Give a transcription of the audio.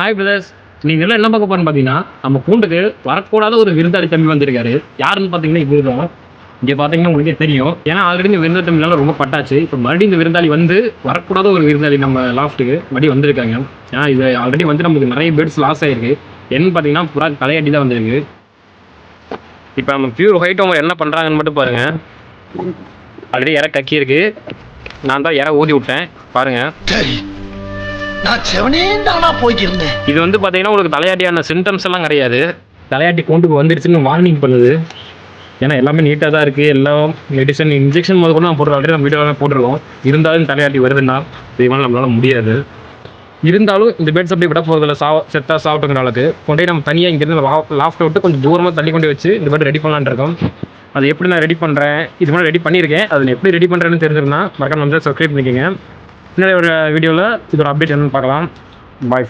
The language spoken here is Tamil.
Hi brothers. நீங்கள் எல்லாம் என்ன பார்க்க போறேன்னு பார்த்தீங்கன்னா, நம்ம கூண்டுக்கு வரக்கூடாத ஒரு விருந்தாளி தம்பி வந்திருக்காரு. யாருன்னு பார்த்தீங்கன்னா இவர் தான். இங்கே பார்த்தீங்கன்னா உங்களுக்கே தெரியும். ஏன்னா ஆல்ரெடி இந்த விருந்தாளி தம்பினால ரொம்ப பட்டாச்சு. இப்போ மறுபடியும் இந்த விருந்தாளி வந்து வரக்கூடாத ஒரு விருந்தாளி நம்ம லாஃப்ட்டுக்கு மறுபடியும் வந்திருக்காங்க. ஏன்னா இது ஆல்ரெடி வந்து நமக்கு நிறைய பேர்ட்ஸ் லாஸ் ஆயிருக்கு. என்னன்னு பார்த்தீங்கன்னா புறா தலையாட்டி தான் வந்திருக்கு. இப்போ நம்ம பியூர் ஒயிட் அவங்க என்ன பண்ணுறாங்கன்னு மட்டும் பாருங்க. ஆல்ரெடி இற கக்கி இருக்கு. நான் தான் இற ஊதி விட்டேன் பாருங்க. நான் செவனே தானா போயிட்டு இருந்தேன். இது வந்து பார்த்தீங்கன்னா உங்களுக்கு தலையாட்டியான சிம்டம்ஸ் எல்லாம் கிடையாது. தலையாட்டி கூண்டுக்கு வந்துருச்சுன்னு வார்னிங் பண்ணுது. ஏன்னா எல்லாமே நீட்டாக தான் இருக்குது. எல்லாம் மெடிசன் இன்ஜெக்ஷன் முதல் கூட நான் போட்டு ஆல்ரெடி நம்ம வீடியோலாம் போட்டிருக்கோம். இருந்தாலும் தலையாட்டி வருதுன்னா இதனால நம்மளால முடியாது. இருந்தாலும் இந்த பேட்ஸ் அப்படி விட போகிறதில்ல. செத்தாக சாப்பிட்டுங்கிற அளவுக்கு கொண்டே நம்ம தனியாக இங்கேருந்து லாஃப்ட்டை விட்டு கொஞ்சம் தூரமாக தள்ளி கொண்டு வச்சு இந்த பேட் ரெடி பண்ணலான்னு இருக்கோம். அது எப்படி நான் ரெடி பண்ணுறேன், இது மாதிரி ரெடி பண்ணியிருக்கேன். அது எப்படி ரெடி பண்ணுறேன்னு தெரிஞ்சிருந்தா மறக்காம நம்ம சப்ஸ்கிரைப் பண்ணிக்கோங்க. இன்னொரு ஒரு வீடியோவில் இதோட அப்டேட் என்னன்னு பார்க்கலாம். பாய் ஃப்ரெண்ட்.